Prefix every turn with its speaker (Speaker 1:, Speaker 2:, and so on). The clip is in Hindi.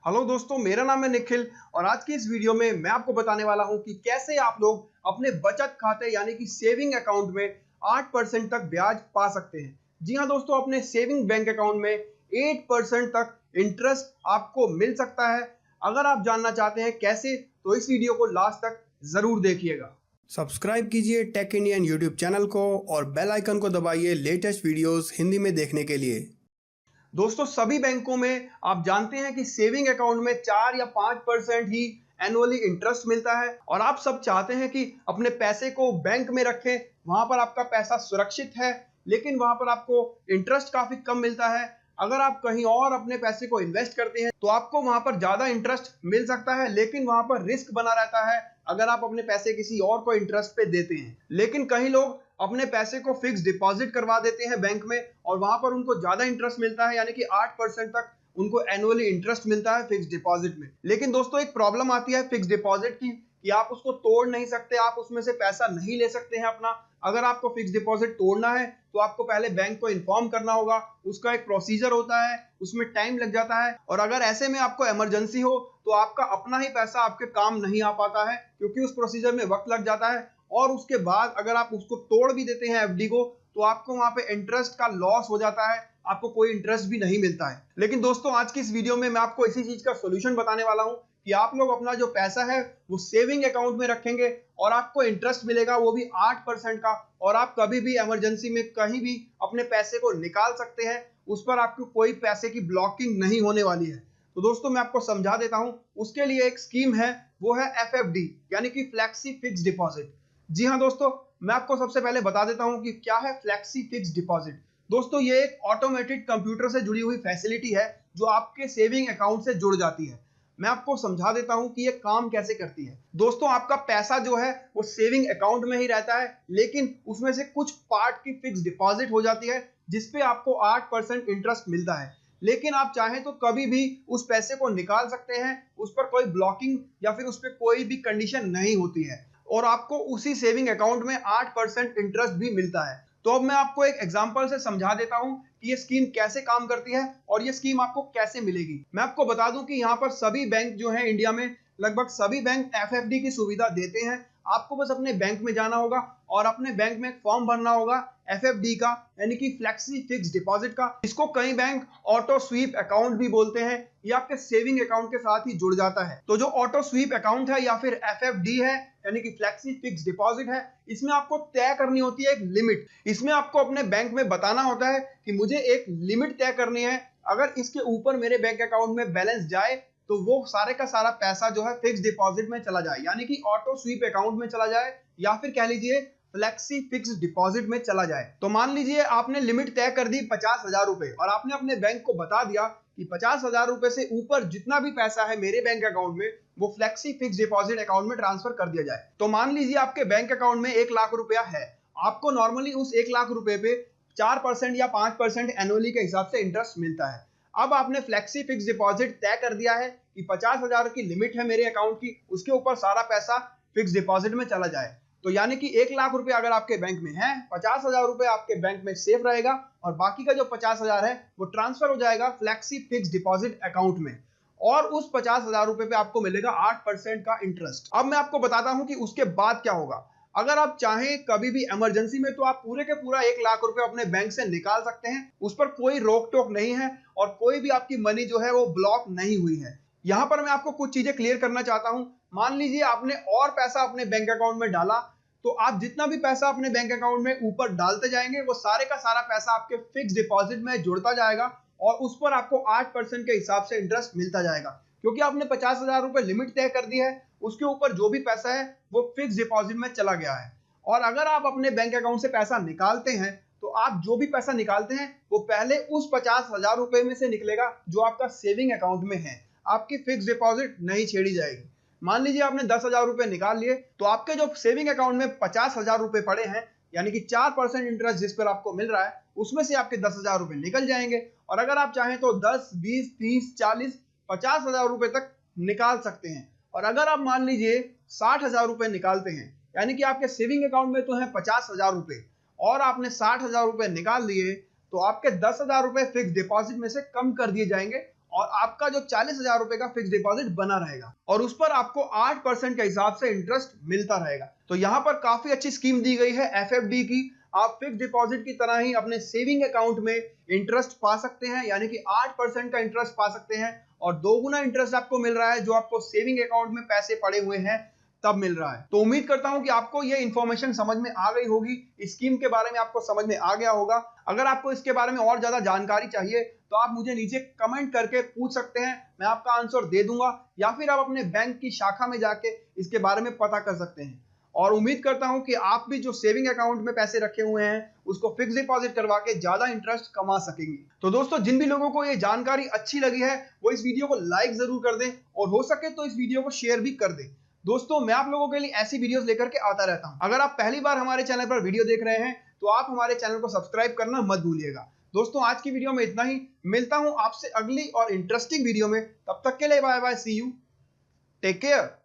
Speaker 1: हेलो दोस्तों, मेरा नाम है निखिल और आज की इस वीडियो में मैं आपको बताने वाला हूं कि कैसे आप लोग अपने बचत खाते यानी कि सेविंग अकाउंट में 8% तक ब्याज पा सकते हैं। जी हां दोस्तों, अपने सेविंग बैंक अकाउंट में 8% तक इंटरेस्ट आपको मिल सकता है। अगर आप जानना चाहते हैं कैसे, तो इस वीडियो को लास्ट तक जरूर देखिएगा। सब्सक्राइब कीजिए टेक इंडियन यूट्यूब चैनल को और बेल आइकन को दबाइए लेटेस्ट वीडियोस हिंदी में देखने के लिए। दोस्तों, सभी बैंकों में आप जानते हैं कि सेविंग अकाउंट में 4 या 5% ही एनुअली इंटरेस्ट मिलता है और आप सब चाहते हैं कि अपने पैसे को बैंक में रखें, वहां पर आपका पैसा सुरक्षित है, लेकिन वहां पर आपको इंटरेस्ट काफी कम मिलता है। अगर आप कहीं और अपने पैसे को इन्वेस्ट करते हैं तो आपको वहां पर ज्यादा इंटरेस्ट मिल सकता है, लेकिन वहां पर रिस्क बना रहता है अगर आप अपने पैसे किसी और को इंटरेस्ट पे देते हैं। लेकिन कई लोग अपने पैसे को फिक्स डिपॉजिट करवा देते हैं बैंक में और वहां पर उनको ज्यादा इंटरेस्ट मिलता है, यानी कि 8% तक उनको एनुअली इंटरेस्ट मिलता है फिक्स डिपॉजिट में। लेकिन दोस्तों, एक प्रॉब्लम आती है फिक्स डिपॉजिट की कि आप उसको तोड़ नहीं सकते, आप उसमें से पैसा नहीं ले सकते हैं अपना। अगर आपको फिक्स डिपॉजिट तोड़ना है तो आपको पहले बैंक को इन्फॉर्म करना होगा, उसका एक प्रोसीजर होता है, उसमें टाइम लग जाता है और अगर ऐसे में आपको इमरजेंसी हो तो आपका अपना ही पैसा आपके काम नहीं आ पाता है, क्योंकि उस प्रोसीजर में वक्त लग जाता है। और उसके बाद अगर आप उसको तोड़ भी देते हैं एफडी को, तो आपको वहां पे इंटरेस्ट का लॉस हो जाता है, आपको कोई इंटरेस्ट भी नहीं मिलता है। लेकिन दोस्तों, आज की इस वीडियो में मैं आपको इसी चीज का सोल्यूशन बताने वाला हूं कि आप लोग अपना जो पैसा है वो सेविंग अकाउंट में रखेंगे और आपको इंटरेस्ट मिलेगा, वो भी 8% का, और आप कभी भी इमरजेंसी में कहीं भी अपने पैसे को निकाल सकते हैं, उस पर आपको कोई पैसे की ब्लॉकिंग नहीं होने वाली है। तो दोस्तों, मैं आपको समझा देता हूं। उसके लिए एक स्कीम है, वो है एफएफडी यानी कि फ्लेक्सी फिक्स डिपॉजिट। जी हाँ दोस्तों, मैं आपको सबसे पहले बता देता हूं कि क्या है फ्लेक्सी फिक्स डिपॉजिट। दोस्तों, ये एक ऑटोमेटेड कंप्यूटर से जुड़ी हुई फैसिलिटी है जो आपके सेविंग अकाउंट से जुड़ जाती है। मैं आपको समझा देता हूं कि ये काम कैसे करती है। दोस्तों, आपका पैसा जो है वो सेविंग अकाउंट में ही रहता है, लेकिन उसमें से कुछ पार्ट की फिक्स डिपॉजिट हो जाती है जिसपे आपको 8% इंटरेस्ट मिलता है। लेकिन आप चाहें तो कभी भी उस पैसे को निकाल सकते हैं, उस पर कोई ब्लॉकिंग या फिर उस पर कोई भी कंडीशन नहीं होती है और आपको उसी सेविंग अकाउंट में 8% इंटरेस्ट भी मिलता है। तो अब मैं आपको एक एग्जांपल से समझा देता हूं कि ये स्कीम कैसे काम करती है और ये स्कीम आपको कैसे मिलेगी। मैं आपको बता दूं कि यहाँ पर सभी बैंक जो हैं इंडिया में, लगभग सभी बैंक एफएफडी की सुविधा देते हैं। आपको बस अपने बैंक में जाना होगा और अपने बैंक में एक फॉर्म भरना होगा एफएफडी का, यानी कि फ्लेक्सी फिक्स डिपॉजिट का। इसको कई बैंक ऑटो स्वीप अकाउंट भी बोलते हैं। ये आपके सेविंग अकाउंट के साथ ही जुड़ जाता है। तो जो ऑटो स्वीप अकाउंट है या फिर एफएफडी है यानी कि फ्लेक्सी फिक्स डिपॉजिट है, इसमें आपको तय करनी होती है एक लिमिट। इसमें आपको अपने बैंक में बताना होता है कि मुझे एक लिमिट तय करनी है, अगर इसके ऊपर मेरे बैंक अकाउंट में बैलेंस जाए तो वो सारे का सारा पैसा जो है फिक्स डिपॉजिट में चला जाए, यानी कि ऑटो स्वीप अकाउंट में चला जाए या फिर कह लीजिए फ्लेक्सी फिक्स डिपॉजिट में चला जाए। तो मान लीजिए आपने लिमिट तय कर दी 50,000 रुपए और आपने अपने बैंक को बता दिया कि 50,000 रुपए से ऊपर जितना भी पैसा है मेरे बैंक अकाउंट में वो फ्लेक्सी फिक्स डिपॉजिट अकाउंट में ट्रांसफर कर दिया जाए। तो मान लीजिए आपके बैंक अकाउंट में 1 लाख रुपया है, आपको नॉर्मली उस 1 लाख रुपए पे 4% या 5% एनुअली के हिसाब से इंटरेस्ट मिलता है। अब आपने फ्लेक्सी फिक्स डिपॉजिट तय कर दिया है कि 50,000 की लिमिट है मेरे अकाउंट की, उसके ऊपर सारा पैसा फिक्स डिपॉजिट में चला जाए। तो यानी कि 1 लाख रुपए अगर आपके बैंक में है, 50,000 रुपए आपके बैंक में सेफ रहेगा और बाकी का जो 50,000 है वो ट्रांसफर हो जाएगा फ्लेक्सी फिक्स डिपॉजिट अकाउंट में और उस 50,000 रुपए पे आपको मिलेगा 8% का इंटरेस्ट। अब मैं आपको बताता हूं कि उसके बाद क्या होगा। अगर आप चाहें कभी भी इमरजेंसी में तो आप पूरे के पूरा 1 लाख रुपए अपने बैंक से निकाल सकते हैं, उस पर कोई रोक टोक नहीं है और कोई भी आपकी मनी जो है वो ब्लॉक नहीं हुई है। यहां पर मैं आपको कुछ चीजें क्लियर करना चाहता हूं। मान लीजिए आपने और पैसा अपने बैंक अकाउंट में डाला, तो आप जितना भी पैसा अपने बैंक अकाउंट में ऊपर डालते जाएंगे वो सारे का सारा पैसा आपके फिक्स डिपॉजिट में जुड़ता जाएगा और उस पर आपको 8% के हिसाब से इंटरेस्ट मिलता जाएगा, क्योंकि आपने 50,000 रुपए लिमिट तय कर दी है, उसके ऊपर जो भी पैसा है वो फिक्स डिपॉजिट में चला गया है। और अगर आप अपने बैंक अकाउंट से पैसा निकालते हैं तो आप जो भी पैसा निकालते हैं वो पहले उस 50,000 रुपए में से निकलेगा जो आपका सेविंग अकाउंट में है, आपकी फिक्स डिपॉजिट नहीं छेड़ी जाएगी। मान लीजिए आपने 10,000 रुपए निकाल लिए, तो आपके जो सेविंग अकाउंट में 50,000 रुपए पड़े हैं, यानी कि 4% इंटरेस्ट जिस पर आपको मिल रहा है, उसमें से आपके 10,000 रुपए निकल जाएंगे और अगर आप चाहें तो 10, 20, 30, 40, 50,000 रुपए तक निकाल सकते हैं। और अगर आप मान लीजिए 60,000 रुपए निकालते हैं, यानी कि आपके सेविंग अकाउंट में तो है 50,000 रुपए और आपने 60,000 रुपए निकाल लिए, तो आपके 10,000 रुपए फिक्स डिपॉजिट में से कम कर दिए जाएंगे और आपका जो 40,000 रुपए का फिक्स डिपॉजिट बना रहेगा और उस पर आपको 8% के हिसाब से इंटरेस्ट मिलता रहेगा। तो यहाँ पर काफी अच्छी स्कीम दी गई है एफएफडी की। आप फिक्स डिपॉजिट की तरह ही अपने सेविंग अकाउंट में इंटरेस्ट पा सकते हैं, यानी कि 8% का इंटरेस्ट पा सकते हैं और दोगुना इंटरेस्ट आपको मिल रहा है जो आपको सेविंग अकाउंट में पैसे पड़े हुए हैं तब मिल रहा है। तो उम्मीद करता हूं कि आपको ये इंफॉर्मेशन समझ में आ गई होगी, इस स्कीम के बारे में आपको समझ में आ गया होगा। अगर आपको इसके बारे में और ज्यादा जानकारी चाहिए तो आप मुझे नीचे कमेंट करके पूछ सकते हैं, मैं आपका आंसर दे दूंगा, या फिर आप अपने बैंक की शाखा में जाके इसके बारे में पता कर सकते हैं। और उम्मीद करता हूं कि आप भी जो सेविंग अकाउंट में पैसे रखे हुए हैं उसको फिक्स डिपॉजिट करवा के ज्यादा इंटरेस्ट कमा सकेंगे। तो दोस्तों, जिन भी लोगों को ये जानकारी अच्छी लगी है वो इस वीडियो को लाइक जरूर कर दें और हो सके तो इस वीडियो को शेयर भी कर दें। दोस्तों, मैं आप लोगों के लिए ऐसी वीडियोस लेकर के आता रहता हूं। अगर आप पहली बार हमारे चैनल पर वीडियो देख रहे हैं तो आप हमारे चैनल को सब्सक्राइब करना मत भूलिएगा। दोस्तों, आज की वीडियो में इतना ही। मिलता हूं आपसे अगली और इंटरेस्टिंग वीडियो में। तब तक के लिए bye bye, see you, take care.